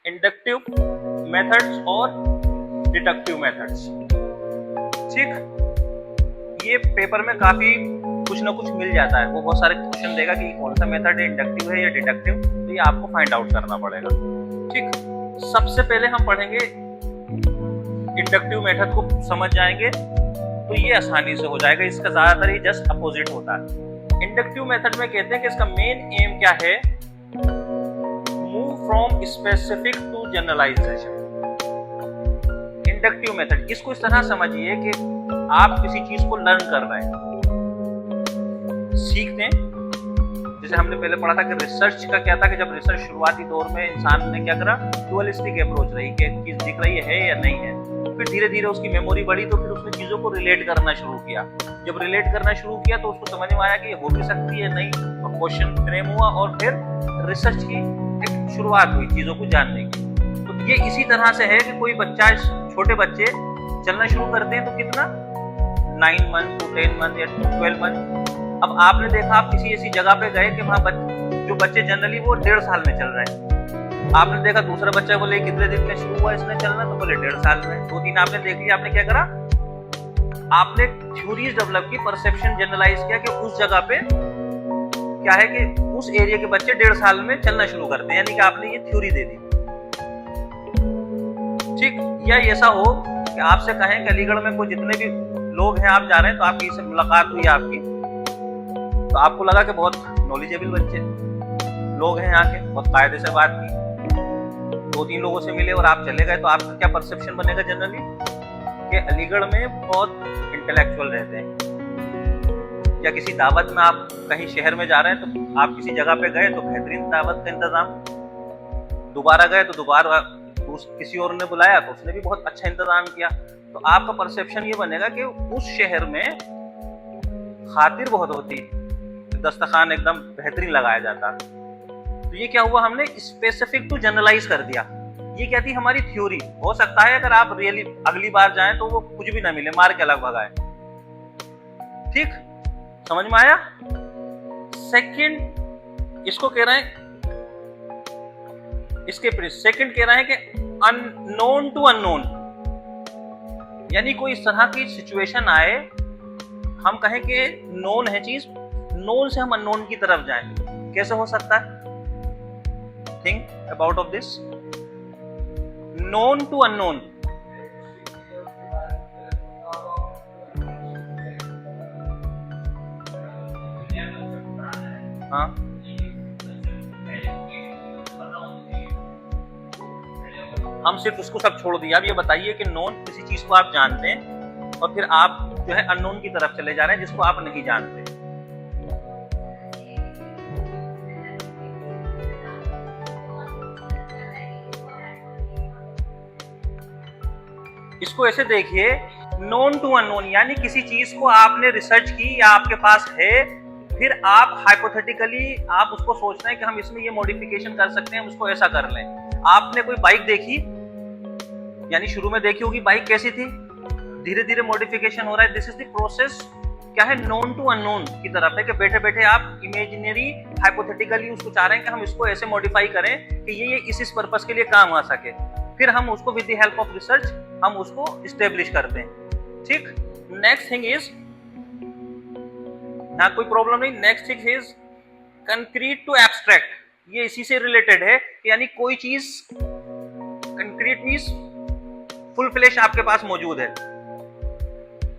Inductive methods और deductive methods. ठीक, ये पेपर में काफी कुछ ना कुछ मिल जाता है, वो बहुत सारे क्वेश्चन देगा कि कौन सा मेथड इंडक्टिव है या डिडक्टिव, तो ये आपको फाइंड आउट करना पड़ेगा। ठीक, सबसे पहले हम पढ़ेंगे इंडक्टिव मेथड को समझ जाएंगे तो ये आसानी से हो जाएगा। इसका ज्यादातर ही जस्ट अपोजिट होता है। इंडक्टिव मेथड में कहते हैं कि इसका मेन एम क्या है, move from specific to generalisation. Inductive method, इसको इस तरह समझिए कि आप किसी चीज को लर्न कर रहे हैं, सीखते हैं। जैसे हमने पहले पढ़ा था कि रिसर्च का क्या था कि जब रिसर्च शुरुआती दौर में इंसान ने क्या करा, डुअलिस्टिक अप्रोच रही कि चीज दिख रही है या नहीं है। फिर धीरे धीरे उसकी मेमोरी बढ़ी तो फिर उसने चीजों को रिलेट करना शुरू किया। जब रिलेट करना शुरू किया तो उसको समझ में आया कि ये हो भी सकती है नहीं, और क्वेश्चन फ्रेम हुआ और फिर रिसर्च की एक शुरुआत हुई चीजों को जानने की। तो ये इसी तरह से है कि कोई बच्चा, छोटे बच्चे चलना शुरू करते हैं तो कितना 9 मंथ टू 10 मंथ या 12 मंथ। अब आपने देखा, आप किसी ऐसी जगह पे गए कि वहाँ जो बच्चे जनरली वो 1.5 साल में चल रहे हैं, आपने देखा दूसरा बच्चा बोले कितने दिन में शुरू हुआ इसने चलना, तो बोले 1.5 साल में। 2-3 आपने देख लिया, आपने क्या करा, आपने थ्योरीज डेवलप की, परसेप्शन जनरलाइज किया कि उस जगह पे क्या है कि उस एरिया के बच्चे 1.5 साल में चलना शुरू करते हैं, यानी कि आपने ये थ्योरी दे दी। ठीक, या ऐसा हो कि आपसे कहें कि अलीगढ़ में कोई जितने भी लोग हैं आप जा रहे हैं, तो आपकी से मुलाकात हुई आपकी, तो आपको लगा कि बहुत नॉलेजेबल बच्चे लोग हैं यहाँ के, बहुत कायदे से बात की, 2-3 लोगों से मिले और आप चले गए, तो आपका क्या परसेप्शन बनेगा जनरली कि अलीगढ़ में बहुत इंटेलेक्चुअल रहते हैं। या किसी दावत में, आप कहीं शहर में जा रहे हैं तो आप किसी जगह पे गए तो बेहतरीन दावत का इंतजाम, दोबारा गए तो दोबारा किसी और ने बुलाया तो उसने भी बहुत अच्छा इंतजाम किया, तो आपका परसेप्शन ये बनेगा कि उस शहर में खातिर बहुत होती, दस्तरखान एकदम बेहतरीन लगाया जाता। तो ये क्या हुआ, हमने स्पेसिफिक टू जनरलाइज कर दिया। ये क्या थी, हमारी थ्योरी। हो सकता है अगर आप रियली अगली बार जाएं तो वो कुछ भी ना मिले, मार के अलग भगाए। ठीक, समझ में आया। सेकंड इसको कह रहे हैं, इसके सेकंड कह रहे हैं कि अननोन टू अननोन, यानी कोई इस तरह की सिचुएशन आए, हम कहें कि नोन है चीज, नोन से हम अननोन की तरफ जाएं। कैसे हो सकता है, think about of this, known to unknown. हाँ, हम सिर्फ उसको सब छोड़ दिया। अब ये बताइए कि नोन किसी चीज को आप जानते हैं और फिर आप जो है अननोन की तरफ चले जा रहे हैं जिसको आप नहीं जानते। इसको ऐसे देखिए, नोन टू अननोन, यानी किसी चीज को आपने रिसर्च की या आपके पास है, फिर आप हाइपोथेटिकली आप उसको सोच रहे हैं कि हम इसमें ये मॉडिफिकेशन कर सकते हैं, हम उसको ऐसा कर लें। आपने कोई बाइक देखी, यानी शुरू में देखी होगी बाइक कैसी थी, धीरे धीरे मॉडिफिकेशन हो रहा है। दिस इज द प्रोसेस, क्या है, नोन टू अननोन की तरफ है कि बैठे बैठे आप इमेजिनरी हाइपोथेटिकली उसको चाह रहे हैं कि हम इसको ऐसे मॉडिफाई करें कि ये इस पर्पस के लिए काम आ सके, फिर हम उसको with the help of research हम उसको इस्टेब्लिश करते हैं। ठीक, नेक्स्ट थिंग इज, यहाँ कोई प्रॉब्लम नहीं। Next thing is concrete to abstract, ये इसी से रिलेटेड है, यानी कोई चीज कंक्रीट मींस फुल फ्लैश आपके पास मौजूद है।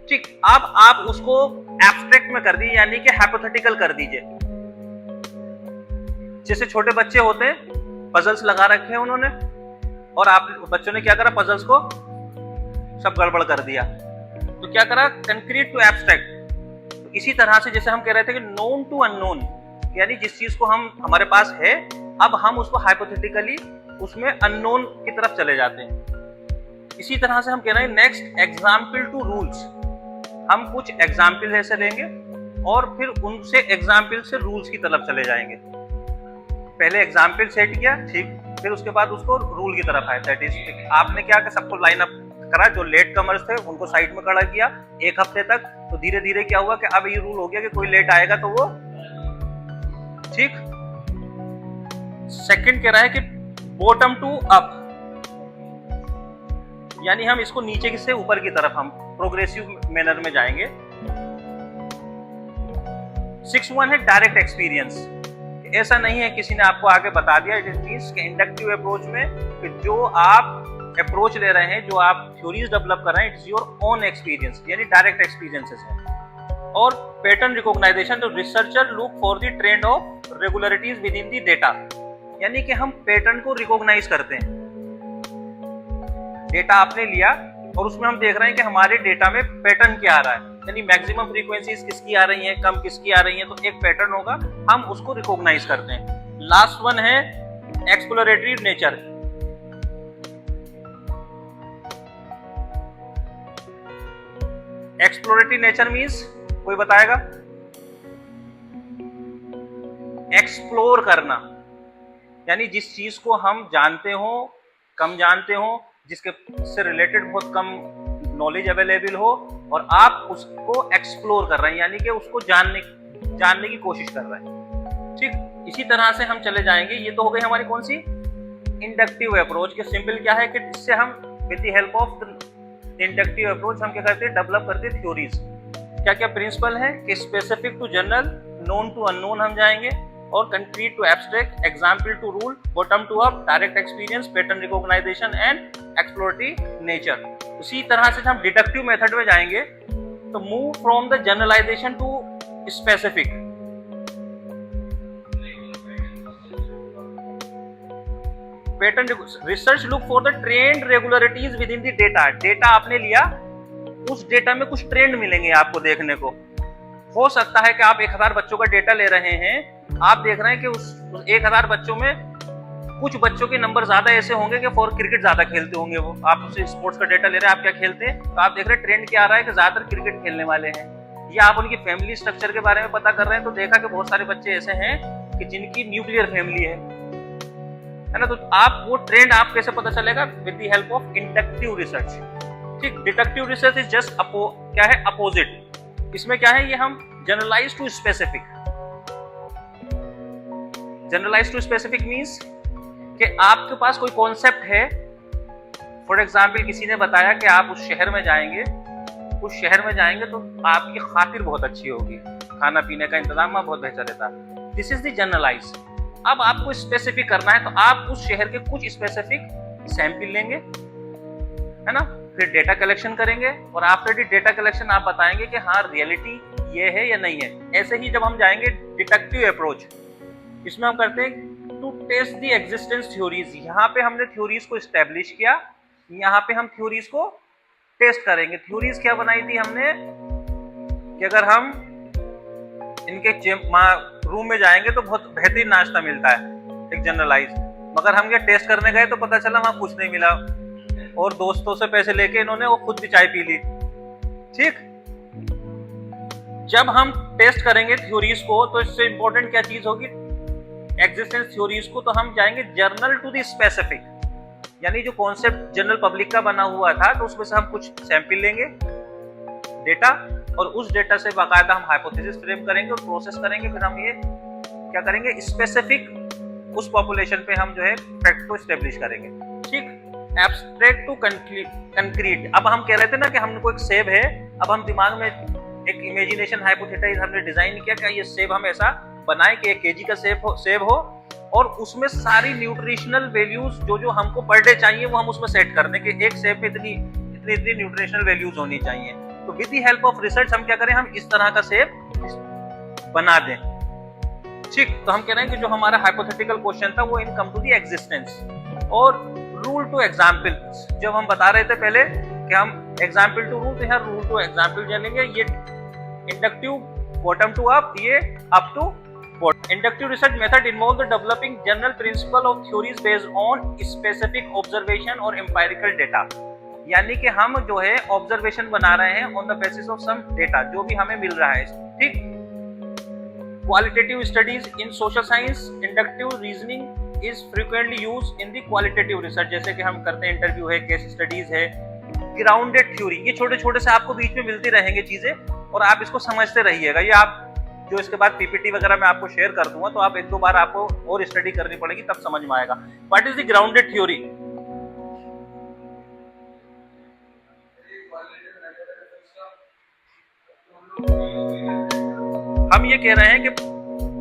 ठीक, अब आप उसको एब्स्ट्रैक्ट में कर दीजिए, यानी कि हाइपोथेटिकल कर दीजिए। जैसे छोटे बच्चे होते हैं, पजल्स लगा रखे हैं उन्होंने, और आप बच्चों ने क्या करा, पजल्स को सब गड़बड़ कर दिया, तो क्या करा, कंक्रीट टू एब्स्ट्रैक्ट। तो इसी तरह से जैसे हम कह रहे थे कि नोन टू अननोन, यानी जिस चीज को हम हमारे पास है, अब हम उसको हाइपोथेटिकली उसमें अननोन की तरफ चले जाते हैं। इसी तरह से हम कह रहे हैं नेक्स्ट एग्जाम्पल टू रूल्स, हम कुछ एग्जाम्पल ऐसे लेंगे और फिर उनसे एग्जाम्पल से रूल्स की तरफ चले जाएंगे। पहले एग्जाम्पल सेट किया, ठीक, फिर उसके बाद उसको रूल की तरफ आए। दैट इज, आपने क्या कि सबको लाइन अप करा, जो लेट कमर्स थे उनको साइड में खड़ा किया 1 हफ्ते तक, तो धीरे धीरे क्या हुआ कि अब ये रूल हो गया कि कोई लेट आएगा तो वो, ठीक। सेकंड कह रहा है कि बॉटम टू अप, यानी हम इसको नीचे से ऊपर की तरफ हम प्रोग्रेसिव मैनर में जाएंगे। 6 है डायरेक्ट एक्सपीरियंस। ऐसा नहीं है किसी ने आपको आगे बता दिया, इट मींस कि इंडक्टिव अप्रोच में कि जो आप अप्रोच ले रहे हैं, जो आप थ्योरीज डेवलप कर रहे हैं, इट्स योर ओन एक्सपीरियंस, यानी डायरेक्ट एक्सपीरियंसेस है। और पैटर्न रिकॉग्नाइजेशन, तो researcher look for the trend of regularities within the data, यानी कि हम पैटर्न को रिकॉग्नाइज करते हैं। डेटा आपने लिया और उसमें हम देख रहे हैं कि हमारे डेटा में पैटर्न क्या आ रहा है, यानी मैक्सिमम फ्रीक्वेंसीज किसकी आ रही हैं, कम किसकी आ रही हैं, तो एक पैटर्न होगा, हम उसको रिकॉग्नाइज करते हैं। लास्ट वन है exploratory nature. Exploratory nature means कोई बताएगा? एक्सप्लोर करना, यानी जिस चीज को हम जानते हो, कम जानते हो, जिसके से रिलेटेड बहुत कम नॉलेज अवेलेबल हो, और आप उसको एक्सप्लोर कर रहे हैं, यानी कि उसको जानने की कोशिश कर रहे हैं। ठीक इसी तरह से हम चले जाएंगे। ये तो हो गई हमारी कौन सी? Inductive approach. के सिंपल क्या है कि इससे हम with the help of inductive approach हम क्या करते हैं? डेवलप करते हैं थ्योरीज। क्या क्या प्रिंसिपल है कि specific to general, known to unknown हम जाएंगे, और concrete to abstract, example to rule, bottom to up, direct experience, pattern recognisation and exploratory nature. उसी तरह से हम डिडक्टिव मेथड में जाएंगे, तो move from the generalisation to specific. Pattern research look for the trend regularities within the data. Data आपने लिया, उस डेटा में कुछ ट्रेंड मिलेंगे आपको देखने को। हो सकता है कि आप 1000 बच्चों का डेटा ले रहे हैं, आप देख रहे हैं कि उस 1000 बच्चों में कुछ बच्चों के नंबर ज्यादा ऐसे होंगे कि फॉर क्रिकेट ज्यादा खेलते होंगे। वो आप उससे स्पोर्ट्स का डेटा ले रहे हैं, आप क्या खेलते हैं, तो आप देख रहे हैं ट्रेंड क्या आ रहा है कि ज्यादातर क्रिकेट खेलने वाले हैं। या आप उनकी फैमिली स्ट्रक्चर के बारे में पता कर रहे हैं, तो देखा कि बहुत सारे बच्चे ऐसे हैं कि जिनकी न्यूक्लियर फैमिली है ना। तो आप वो ट्रेंड आप कैसे पता चलेगा? With the help of inductive research. ठीक, डिडक्टिव रिसर्च इज जस्ट क्या है? अपोजिट। इसमें क्या है? ये हम generalise to specific. Generalise to specific means कि आपके पास कोई कॉन्सेप्ट है। फॉर एग्जाम्पल किसी ने बताया कि आप उस शहर में जाएंगे, उस शहर में जाएंगे तो आपकी खातिर बहुत अच्छी होगी, खाना पीने का इंतजाम बहुत बेहतर रहता। This is the generalise. अब आपको स्पेसिफिक करना है, तो आप उस शहर के कुछ स्पेसिफिक सैंपल लेंगे, है ना, फिर डेटा कलेक्शन करेंगे, और आफ्टर द डेटा कलेक्शन आप बताएंगे कि हाँ रियलिटी ये है या नहीं है। ऐसे ही जब हम जाएंगे डिडक्टिव अप्रोच, इसमें हम करते हैं to test the existence theories. यहाँ पे हमने थ्योरीज को एस्टेब्लिश किया, यहाँ पे हम थ्योरीज को टेस्ट करेंगे। थ्योरीज क्या बनाई थी हमने कि अगर हम इनके रूम में जाएंगे तो बहुत बेहतरीन नाश्ता मिलता है, एक जनरलाइज, मगर हम ये टेस्ट करने गए तो पता चला वहां कुछ नहीं मिला, और दोस्तों से पैसे लेके इन्होंने वो खुद भी चाय पी ली। ठीक, जब हम टेस्ट करेंगे थ्योरीज को, तो इससे इंपॉर्टेंट क्या चीज होगी? एग्जिस्टेंस थ्योरीज को, तो हम जाएंगे जर्नल टू द स्पेसिफिक, यानी जो कॉन्सेप्ट जनरल पब्लिक का बना हुआ था, तो उसमें से हम कुछ सैंपल लेंगे डेटा, और उस डेटा से बाकायदा हम हाइपोथेसिस फ्रेम करेंगे और प्रोसेस करेंगे। फिर हम ये क्या करेंगे? स्पेसिफिक उस पॉपुलेशन पे हम जो है फैक्ट को एस्टेब्लिश करेंगे। ठीक, एब्स्ट्रैक्ट टू कंक्रीट। अब हम कह रहे थे ना कि हमको एक सेब है, अब हम दिमाग में एक इमेजिनेशन हाइपोथेसिस हमने डिजाइन किया कि ये सेब हम ऐसा बनाए कि 1 केजी का सेब हो, और उसमें सारी न्यूट्रिशनल वैल्यूज जो हमको पर डे चाहिए वो हम उसमें सेट कर दें कि एक सेब में इतनी न्यूट्रिशनल वैल्यूज होनी चाहिए। तो with the help of research हम क्या करें? हम इस तरह का सेब बना दें। ठीक, तो हम कह रहे हैं कि जो हमारा हाइपोथेटिकल क्वेश्चन था वो इन कम टू द एग्जिस्टेंस। और रूल टू एग्जाम्पल, जब हम बता रहे थे पहले कि हम एग्जाम्पल टू रूल, तो यहाँ रूल टू एग्जाम्पल जानेंगे। ये इंडक्टिव बॉटम टू अप, ये up to bottom. Inductive research method involve the developing general principle of theories based on specific observation और एम्पायरिकल डेटा, यानी कि हम जो है ऑब्जर्वेशन बना रहे हैं on the basis of some data जो भी हमें मिल रहा है। ठीक, qualitative studies in social science, inductive reasoning is frequently used in the qualitative research, जैसे कि हम करते हैं इंटरव्यू है, केस स्टडीज है, ग्राउंडेड थ्योरी, ये छोटे छोटे से आपको बीच में मिलती रहेंगे चीजें, और आप इसको समझते रहिएगा। ये आप जो इसके बाद पीपीटी वगैरह मैं आपको शेयर कर दूंगा, तो आप एक दो बार आपको और स्टडी करनी पड़ेगी, तब समझ में आएगा। What is the grounded theory? हम ये कह रहे हैं कि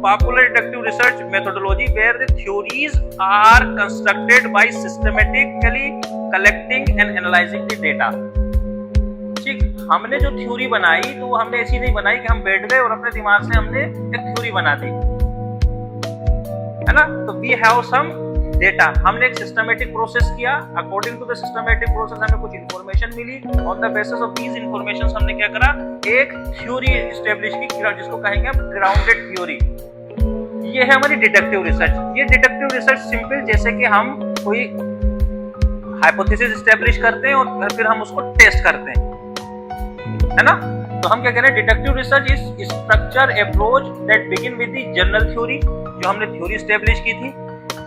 popular deductive research methodology where the theories are constructed by systematically collecting and analysing the data. ठीक, हमने जो थ्योरी बनाई तो वो हमने ऐसी नहीं बनाई कि हम बैठ गए और अपने दिमाग से हमने एक थ्योरी बना दी, है ना। तो वी हैव सम डेटा, हमने एक सिस्टमैटिक प्रोसेस किया, according to the systematic process हमें कुछ इंफॉर्मेशन मिली, on the basis of these information हमने क्या करा, एक थ्योरी एस्टेब्लिश की, जिसको कहेंगे हम ग्राउंडेड थ्योरी। ये है हमारी डिडक्टिव रिसर्च। ये डिडक्टिव रिसर्च सिंपल, जैसे कि हम कोई हाइपोथेसिस एस्टेब्लिश करते हैं और फिर हम उसको टेस्ट करते हैं, है ना। तो हम क्या कह रहे हैं, deductive research is structure approach that begin with the general theory, जो हमने थ्योरी एस्टेब्लिश की थी,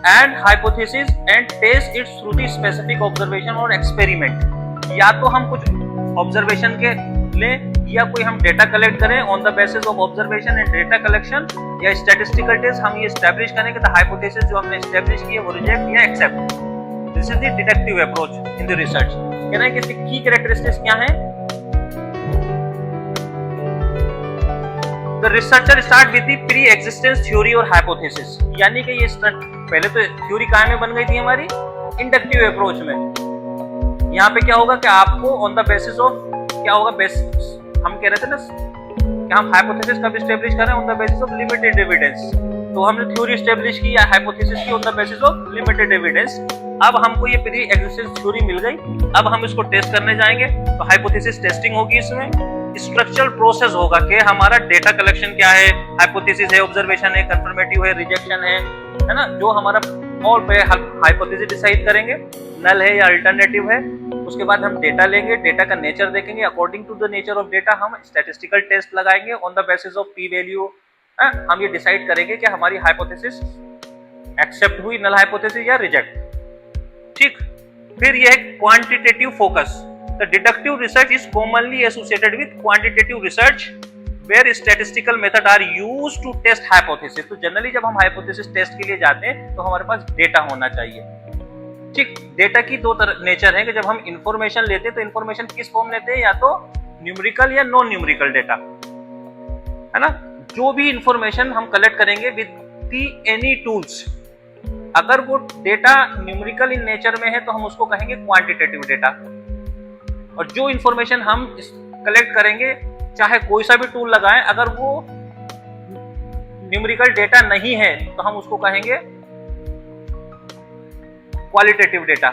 and hypothesis and test its through the specific observation और एक्सपेरिमेंट। या तो हम कुछ ऑब्जर्वेशन के लें या कोई हम डेटा कलेक्ट करें, on the basis of observation and data collection या स्टैटिस्टिकल टेस्ट हम ये एस्टैब्लिश करें कि द हाइपोथेसिस जो हमने एस्टैब्लिश की है वो रिजेक्ट या accept. This is the deductive approach in the research. कह रहे हैं कि इसकी की कैरेक्टरिस्टिक्स क्या हैं? The researcher start with the pre-existence theory और hypothesis, यानी कि ये पहले तो थ्योरी कहाँ में बन गई थी हमारी, इंडक्टिव अप्रोच में। यहाँ पे क्या होगा कि आपको ऑन द बेसिस ऑफ क्या होगा, हम कह रहे थे ना कि हम हाइपोथेसिस कब एस्टेब्लिश कर रहे हैं, on the basis of limited evidence. तो हमने थ्योरी एस्टेब्लिश की या हाइपोथेसिस की on the basis of limited evidence. अब हमको ये प्री एग्जिस्टेंस थ्योरी मिल गई, अब हम इसको टेस्ट करने जाएंगे, तो हाइपोथेसिस टेस्टिंग होगी। इसमें स्ट्रक्चरल प्रोसेस होगा कि हमारा डेटा कलेक्शन क्या है, हाइपोथेसिस है, ऑब्जर्वेशन है, कंफर्मेटिव है, रिजेक्शन है ना, जो हमारा और पे हाइपोथेसिस डिसाइड करेंगे, नल है या अल्टरनेटिव है। उसके बाद हम डेटा लेंगे, डेटा का नेचर देखेंगे, according to the nature of data हम स्टैटिस्टिकल टेस्ट लगाएंगे, on the basis of P value हम ये डिसाइड करेंगे कि हमारी हाइपोथेसिस एक्सेप्ट हुई, नल हाइपोथेसिस या रिजेक्ट। ठीक, फिर ये है quantitative focus. The deductive research is commonly associated with quantitative research, where statistical method are used to test hypothesis. तो जनरली जब हम हाइपोथेसिस टेस्ट के लिए जाते हैं तो हमारे पास डेटा होना चाहिए। ठीक, डेटा की दो नेचर है कि जब हम इंफॉर्मेशन लेते हैं तो इंफॉर्मेशन किस फॉर्म लेते हैं, या तो न्यूमेरिकल या नॉन न्यूमेरिकल डेटा, है ना। जो भी इंफॉर्मेशन हम कलेक्ट करेंगे विद दी एनी टूल्स, अगर वो डेटा न्यूमेरिकल इन नेचर में है तो हम उसको कहेंगे क्वांटिटेटिव डेटा। और जो इंफॉर्मेशन हम कलेक्ट करेंगे, चाहे कोई सा भी टूल लगाएं, अगर वो न्यूमेरिकल डेटा नहीं है तो हम उसको कहेंगे क्वालिटेटिव डेटा।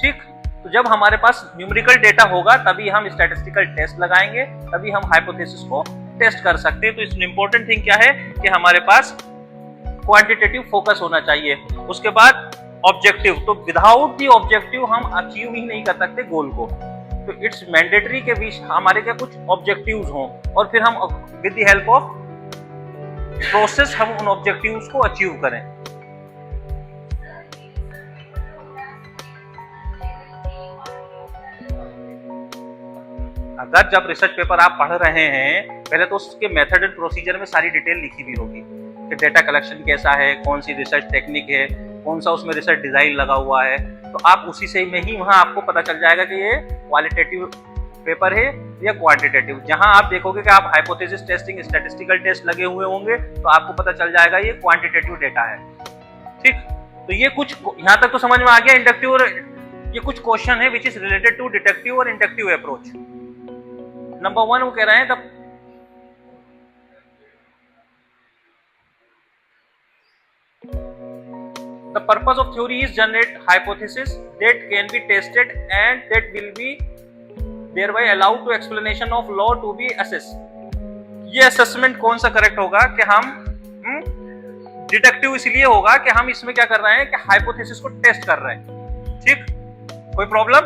ठीक, तो जब हमारे पास न्यूमेरिकल डेटा होगा तभी हम स्टैटिस्टिकल टेस्ट लगाएंगे, तभी हम हाइपोथेसिस को टेस्ट कर सकते हैं। तो इसमें इंपॉर्टेंट थिंग क्या है कि हमारे पास क्वांटिटेटिव फोकस होना चाहिए। उसके बाद ऑब्जेक्टिव, तो विदाउट दी ऑब्जेक्टिव हम अचीव ही नहीं कर सकते गोल को। तो इट्स मैंडेटरी के बीच हमारे क्या कुछ ऑब्जेक्टिव्स हों और फिर हम with the help of process हम उन ऑब्जेक्टिव्स को अचीव करें। अगर जब रिसर्च पेपर आप पढ़ रहे हैं, पहले तो उसके मेथड एंड प्रोसीजर में सारी डिटेल लिखी भी होगी कि डेटा कलेक्शन कैसा है, कौन सी रिसर्च टेक्निक है, कौन सा उसमें रिसर्च डिजाइन लगा हुआ है। तो आप उसी से में ही वहां आपको पता चल जाएगा कि ये क्वालिटेटिव पेपर है या क्वांटिटेटिव। जहां आप देखोगे कि आप हाइपोथेसिस टेस्टिंग, स्टैटिस्टिकल टेस्ट लगे हुए होंगे तो आपको पता चल जाएगा ये क्वांटिटेटिव डेटा है। ठीक, तो ये कुछ यहां तक तो समझ में आ गया इंडक्टिव, और ये कुछ क्वेश्चन है which is related to deductive और इंडक्टिव अप्रोच। नंबर 1 वो कह रहे हैं The purpose of theory is generate hypothesis that can be tested and that will be thereby allowed to explanation of law to be assessed. ये assessment कौन सा correct होगा कि हम डिडक्टिव इसलिए होगा कि हम इसमें क्या कर रहे हैं कि हाइपोथेसिस को टेस्ट कर रहे हैं। ठीक, कोई प्रॉब्लम?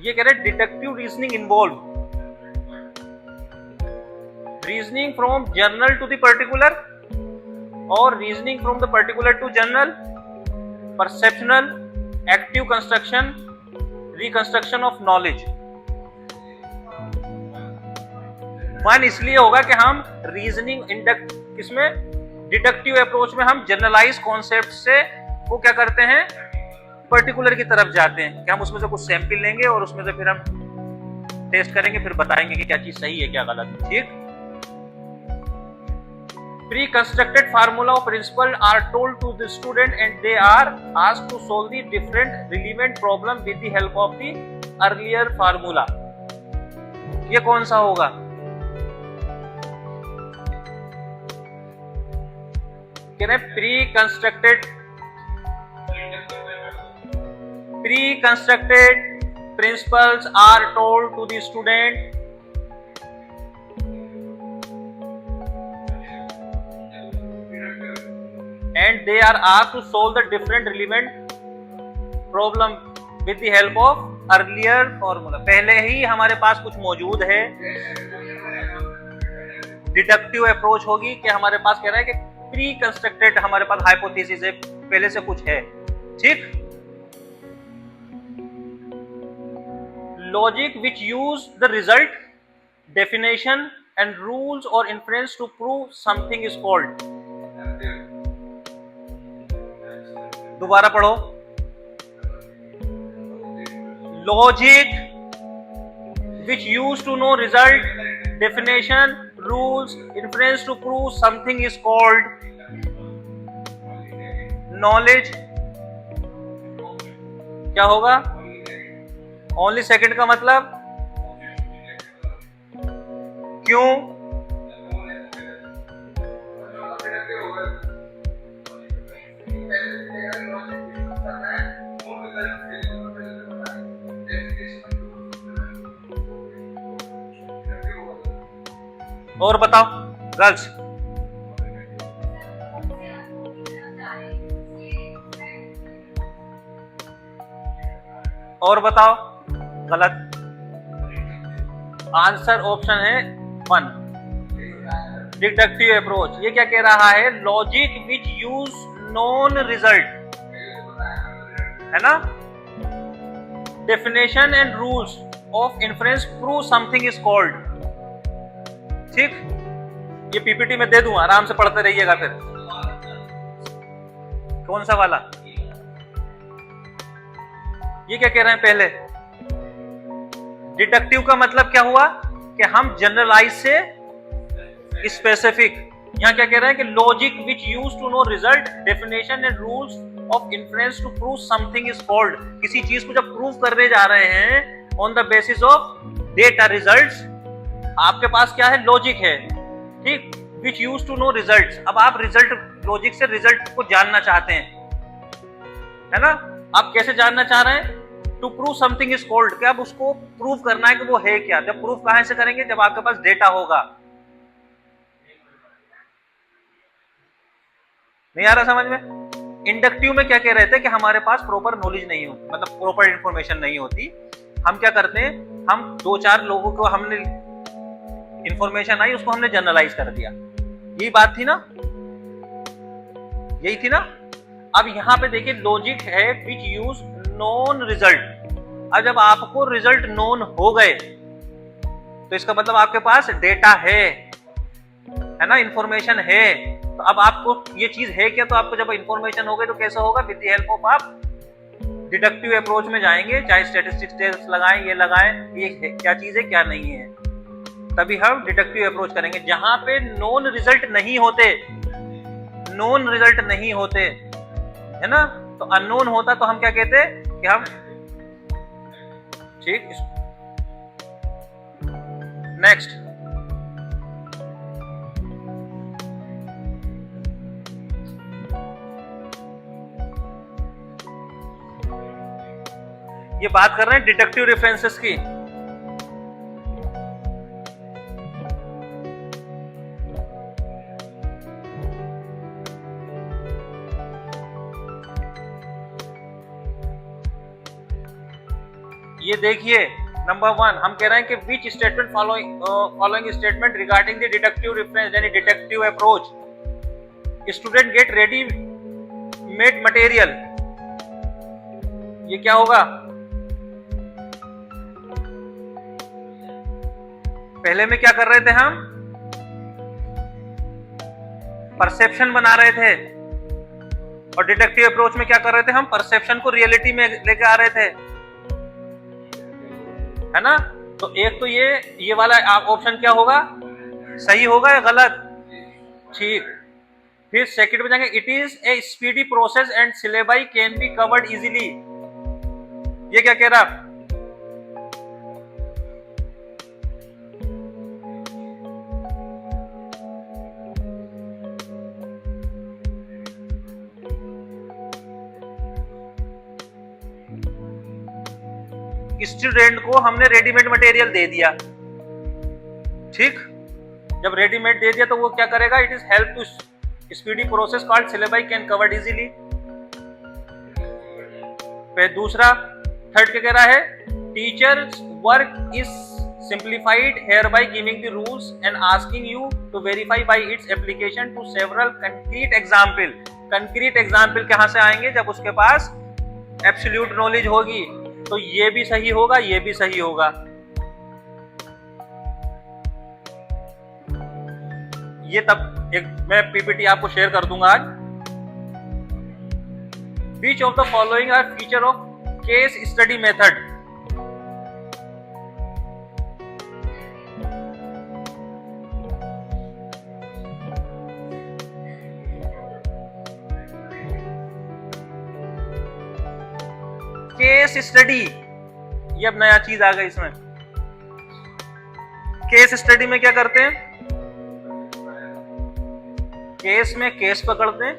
ये कह रहे हैं deductive reasoning involve reasoning from general to the particular or reasoning from the particular to general, perceptual, active construction, reconstruction of knowledge। 1 इसलिए होगा कि हम रीजनिंग इंडक्ट किसमें डिडक्टिव अप्रोच में हम जनरलाइज कॉन्सेप्ट से वो क्या करते हैं पर्टिकुलर की तरफ जाते हैं कि हम उसमें से कुछ सैंपल लेंगे और उसमें से फिर हम टेस्ट करेंगे, फिर बताएंगे कि क्या चीज सही है क्या गलत है। ठीक। Pre-constructed formula or principle are told to the student and they are asked to solve the different relevant problem with the help of the earlier formula। ये कौन सा होगा? कह रहे pre-constructed principles are told to the student and they are asked to solve the different relevant problem with the help of earlier formula। पहले ही हमारे पास कुछ मौजूद है, डिडक्टिव अप्रोच होगी कि हमारे पास कह रहा है कि प्री कंस्ट्रक्टेड हमारे पास हाइपोथेसिस है, पहले से कुछ है। ठीक। Logic which use the result definition and rules और inference to prove something is called. दोबारा पढ़ो। Logic which use to know result definition rules inference to prove something is called knowledge. क्या होगा? ओनली सेकंड का मतलब क्यों? और बताओ गर्ल्स। और बताओ गलत। आंसर ऑप्शन है 1 डिडक्टिव अप्रोच। ये क्या कह रहा है? Logic which use non result है ना, definition and rules of inference prove something is called. ठीक। ये पीपीटी में दे दूं, आराम से पढ़ते रहिएगा। फिर कौन सा वाला? ये क्या कह रहे हैं? पहले डिडक्टिव का मतलब क्या हुआ कि हम जनरलाइज से स्पेसिफिक। यहां क्या कह रहे हैं कि logic which use to know result definition and rules of inference to prove something is called. किसी चीज को जब प्रूव करने जा रहे हैं on the basis of data results, आपके पास क्या है? लॉजिक है। ठीक। Which use to know results. अब आप रिजल्ट लॉजिक से रिजल्ट को जानना चाहते हैं, है ना? आप कैसे जानना चाह रहे हैं? To prove something is called, कि अब उसको प्रूव करना है कि वो है क्या। जब प्रूव कहां से करेंगे? जब आपके पास डेटा होगा। नहीं आ रहा समझ में? इंडक्टिव में क्या कह रहे थे कि हमारे पास प्रॉपर नॉलेज नहीं होती, मतलब प्रॉपर इंफॉर्मेशन नहीं होती। हम क्या करते हैं? हम 2-4 लोगों को हमने इंफॉर्मेशन आई, उसको हमने जनरलाइज कर दिया। यही बात थी ना? यही थी ना? अब यहां पे देखिए लॉजिक है विच यूज नॉन रिजल्ट। अब जब आपको रिजल्ट नॉन हो गए तो इसका मतलब आपके पास डेटा है ना, इंफॉर्मेशन है। तो अब आपको ये चीज है क्या? तो आपको जब इंफॉर्मेशन हो गई तो कैसा होगा? विद द हेल्प ऑफ आप डिडक्टिव अप्रोच में जाएंगे, चाहे स्टैटिस्टिक्स टेस्ट लगाएं, ये लगाएं, ये क्या चीज है क्या नहीं है, तभी हम डिडक्टिव अप्रोच करेंगे। जहां पे नॉन रिजल्ट नहीं होते, नॉन रिजल्ट नहीं होते, है ना, तो अननोन होता तो हम क्या कहते कि हम ठीक। नेक्स्ट, ये बात कर रहे हैं डिडक्टिव रेफरेंसेस की। ये देखिए नंबर 1 हम कह रहे हैं कि which statement following statement regarding the deductive reference यानी deductive approach, student get ready made material, ये क्या होगा? पहले में क्या कर रहे थे हम? परसेप्शन बना रहे थे, और डिडक्टिव अप्रोच में क्या कर रहे थे हम? परसेप्शन को रियलिटी में लेके आ रहे थे, है ना? तो एक तो ये वाला ऑप्शन क्या होगा, सही होगा या गलत? ठीक। फिर सेकंड में जाएंगे, it is a speedy process and syllabi can be covered easily. ये क्या कह रहा? स्टूडेंट को हमने रेडीमेड मटेरियल दे दिया, ठीक? जब रेडीमेड दे दिया तो वो क्या करेगा? It is help to speedy process called syllabi can covered easily. फिर दूसरा, थर्ड क्या कह रहा है? Teachers work is simplified here by giving the rules and asking you to verify by its application to several concrete example. Concrete example कहां से आएंगे? जब उसके पास एब्सोल्यूट नॉलेज होगी। तो ये भी सही होगा, ये भी सही होगा। ये तब एक मैं पीपीटी आपको शेयर कर दूंगा आज। Which of the following are feature of case study method? Case study, ये अब नया चीज आ गई इसमें। केस स्टडी में क्या करते हैं? केस में केस पकड़ते हैं।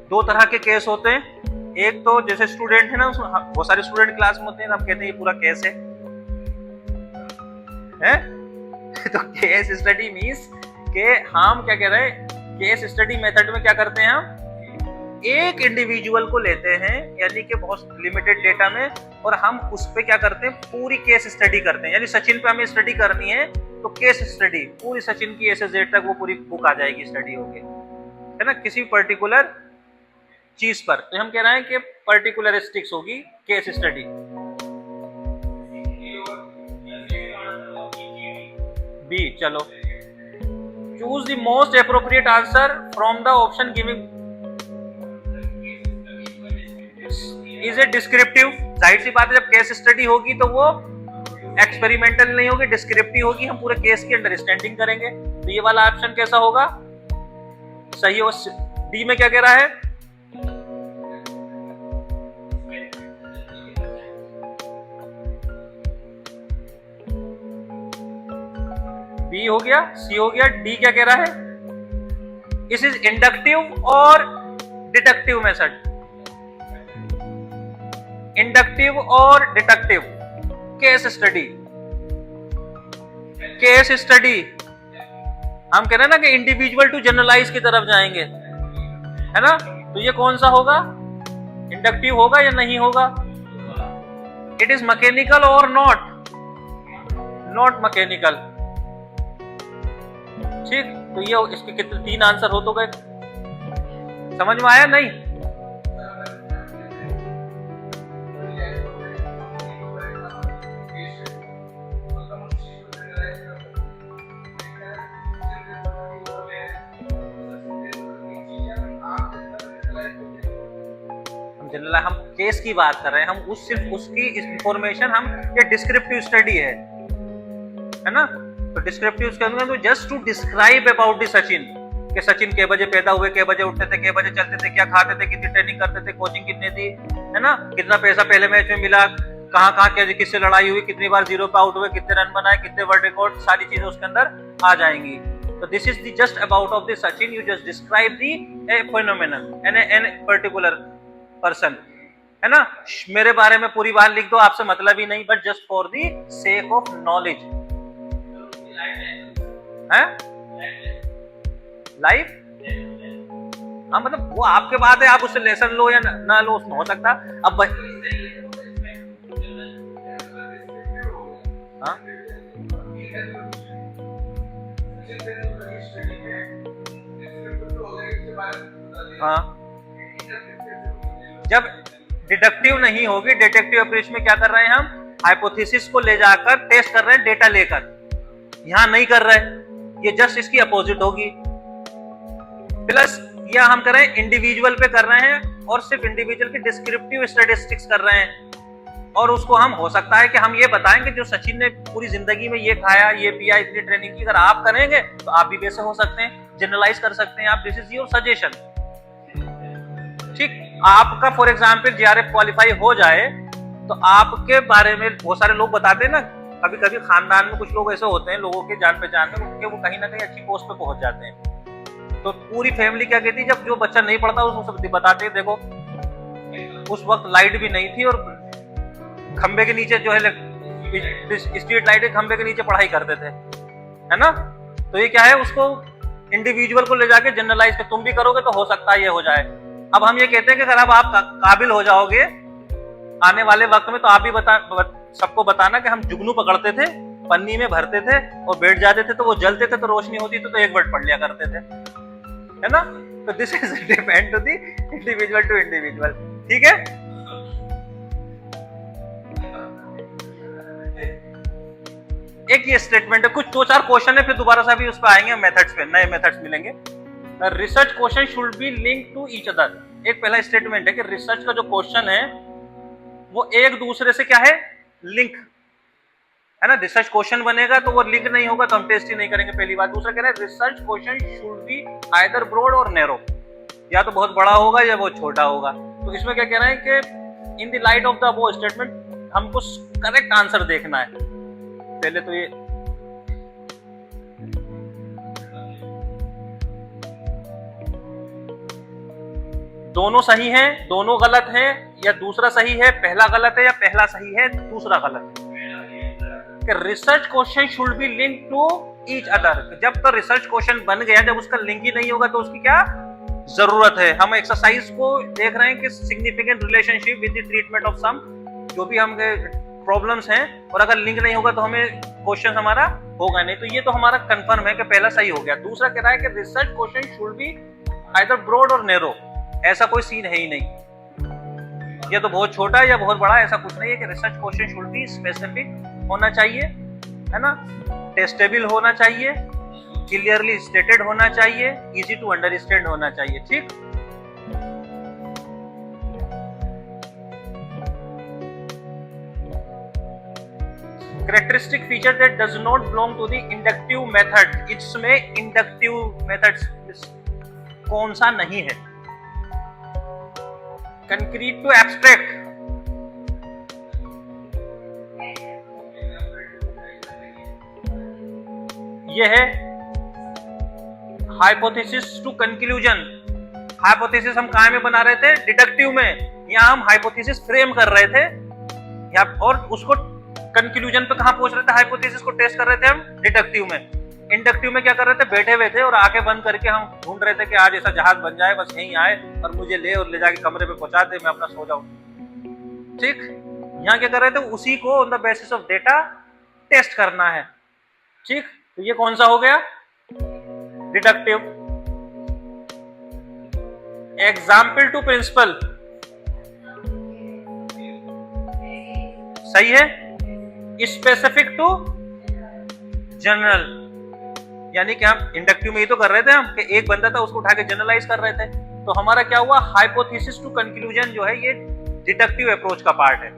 दो तरह के केस होते हैं। एक तो जैसे स्टूडेंट है ना, बहुत सारे स्टूडेंट क्लास में होते हैं, आप कहते हैं ये पूरा केस है? तो केस स्टडी मींस के हम क्या कह रहे हैं? केस स्टडी मेथड में क्या करते हैं? हम एक इंडिविजुअल को लेते हैं, यानी कि बहुत लिमिटेड डेटा में, और हम उस पे क्या करते हैं? पूरी केस स्टडी करते हैं। यानी सचिन पे हमें स्टडी करनी है तो केस स्टडी पूरी सचिन की ए से जेड तक वो पूरी बुक आ जाएगी स्टडी होके, है ना, किसी पर्टिकुलर चीज पर। तो हम कह रहे हैं कि पर्टिकुलरिस्टिक्स होगी केस स्टडी। बी, चलो, choose the most appropriate answer from the option giving. Is a descriptive. जाहिर सी बात है, जब केस स्टडी होगी तो वो एक्सपेरिमेंटल नहीं होगी, डिस्क्रिप्टिव होगी। हम पूरे केस की अंडरस्टैंडिंग करेंगे। तो ये वाला ऑप्शन कैसा होगा? सही हो। डी में क्या कह रहा है? बी हो गया, सी हो गया, डी क्या कह रहा है? इस इज इंडक्टिव और डिडक्टिव मेथड। इंडक्टिव और deductive. Case study, case study हम कह रहे हैं ना कि इंडिविजुअल टू जनरलाइज की तरफ जाएंगे, है ना? तो ये कौन सा होगा? इंडक्टिव होगा या नहीं होगा? इट इज मैकेनिकल और नॉट? Not mechanical. ठीक, तो ये इसके कितने 3 आंसर हो तो गए। समझ में आया? नहीं? जनरल हम केस की बात कर रहे हैं, हम सिर्फ उसकी इंफॉर्मेशन, हम ये डिस्क्रिप्टिव स्टडी है ना? तो डिस्क्रिप्टिव स्टडी तो just to describe about the Sachin, कि सचिन के बजे पैदा हुए, के बजे उठते थे, के बजे चलते थे, क्या खाते थे, कितनी ट्रेनिंग करते थे, कोचिंग कितनी थी, है ना, कितना पैसा पहले मैच में मिला, कहाँ किससे लड़ाई हुई, कितनी बार 0 पे आउट हुए, कितने रन बनाए, कितने वर्ल्ड रिकॉर्ड, सारी चीजें उसके अंदर आ जाएंगी। तो this is the just about of the Sachin, you just describe the a phenomenon an particular person, है ना? मेरे बारे में पूरी बात लिख दो, आपसे मतलब ही नहीं, but just for the sake of knowledge. है लाइफ? हाँ, मतलब वो आपके बात है, आप उससे लेसन लो या ना लो, उसमें हो सकता। अब हाँ? हाँ, जब डिडक्टिव नहीं होगी, डिटेक्टिव अप्रोच में क्या कर रहे हैं हम? हाइपोथेसिस को ले जाकर टेस्ट कर रहे हैं डेटा लेकर, यहां नहीं कर रहे, ये जस्ट इसकी अपोजिट होगी। प्लस या हम करें इंडिविजुअल पे कर रहे हैं और सिर्फ इंडिविजुअल की डिस्क्रिप्टिव स्टैटिस्टिक्स कर रहे हैं, और उसको हम हो सकता है कि हम ये बताएं कि जो सचिन ने पूरी जिंदगी में ये खाया, ये पिया, इतनी ट्रेनिंग की, अगर आप करेंगे तो आप भी वैसे हो सकते हैं, जनरलाइज कर सकते हैं आप। This is your suggestion. ठीक, आपका फॉर एग्जाम्पल जेआरएफ क्वालिफाई हो जाए तो आपके बारे में बहुत सारे लोग बताते हैं ना, कभी कभी खानदान में कुछ लोग ऐसे होते हैं, लोगों के जान पहचान में उनके, वो कहीं ना कहीं अच्छी पोस्ट पे पहुंच जाते हैं, तो पूरी फैमिली क्या कहती है, जब जो बच्चा नहीं पढ़ता उसको सब बताते हैं, देखो उस वक्त लाइट भी नहीं थी और खंबे के नीचे जो है स्ट्रीट लाइट के खंबे के नीचे पढ़ाई करते थे, है ना। तो ये क्या है, उसको इंडिविजुअल को ले जाके जनरलाइज कर, तुम भी करोगे तो हो सकता है ये हो जाए। अब हम ये कहते हैं कि अगर अब आप काबिल हो जाओगे आने वाले वक्त में, तो आप भी सबको बताना कि हम जुगनू पकड़ते थे, पन्नी में भरते थे और बैठ जाते थे, तो वो जलते थे, तो रोशनी होती तो एक वर्ड पढ़ लिया करते थे, है ना। तो this is depend to the individual to individual. ठीक है, एक ये स्टेटमेंट है, कुछ 2-4 क्वेश्चन है, फिर दोबारा से भी उस पर आएंगे, मेथड्स पे, नए मेथड्स मिलेंगे। Research question should be link to each other. एक पहला स्टेटमेंट है कि रिसर्च का जो क्वेश्चन है वो एक दूसरे से क्या है, लिंक है ना। रिसर्च क्वेश्चन बनेगा तो वो लिंक नहीं होगा तो हम टेस्ट ही नहीं करेंगे, पहली बात। दूसरा कह रहा है research question should be either broad और नैरो, या तो बहुत बड़ा होगा या बहुत छोटा होगा। तो इसमें क्या कह रहे हैं कि in the light of the above statement हमको करेक्ट आंसर देखना है। पहले तो ये दोनों सही हैं, दोनों गलत हैं, या दूसरा सही है पहला गलत है, या पहला सही है दूसरा गलत है। Research question should be link to each other. जब तो रिसर्च क्वेश्चन बन गया, जब उसका लिंक ही नहीं होगा तो उसकी क्या जरूरत है। हम एक्सरसाइज को देख रहे हैं कि significant relationship with the treatment of some, जो भी हम प्रॉब्लम्स हैं, और अगर लिंक नहीं होगा तो हमें क्वेश्चन हमारा होगा नहीं। तो ये तो हमारा कंफर्म है कि पहला सही हो गया। दूसरा कह रहा है कि research question should be either broad और नैरो। ऐसा कोई सीन है ही नहीं, या तो बहुत छोटा है या बहुत बड़ा, ऐसा कुछ नहीं है कि research question should be specific होना चाहिए, है ना, टेस्टेबल होना चाहिए, क्लियरली स्टेटेड होना चाहिए, इजी टू अंडरस्टैंड होना चाहिए। ठीक, characteristic feature that does not belong to the inductive method। इसमें inductive methods कौन सा नहीं है। concrete to abstract, ये है hypothesis to conclusion। hypothesis हम कहाँ में बना रहे थे, डिडक्टिव में। यहाँ हम hypothesis फ्रेम कर रहे थे, और उसको कंक्लूजन पे कहां पहुंच रहे थे, हाइपोथेसिस को टेस्ट कर रहे थे हम डिडक्टिव में। इंडक्टिव में क्या कर रहे थे, बैठे हुए थे और आंखें बंद करके हम ढूंढ रहे थे कि आज ऐसा जहाज बन जाए, बस यहीं आए और मुझे ले और ले जाके कमरे पे पहुंचा दे, मैं अपना सो जाऊं। ठीक, यहाँ क्या कर रहे थे, उसी को on the basis of data test करना है। ठीक, तो ये कौन सा हो गया, डिडक्टिव। एग्जाम्पल टू प्रिंसिपल, सही है। स्पेसिफिक टू जनरल, यानी कि हम इंडक्टिव में ही तो कर रहे थे हम कि एक बंदा था उसको उठा के जनरलाइज कर रहे थे। तो हमारा क्या हुआ, हाइपोथेसिस टू कंक्लूजन जो है ये डिडक्टिव अप्रोच का पार्ट है।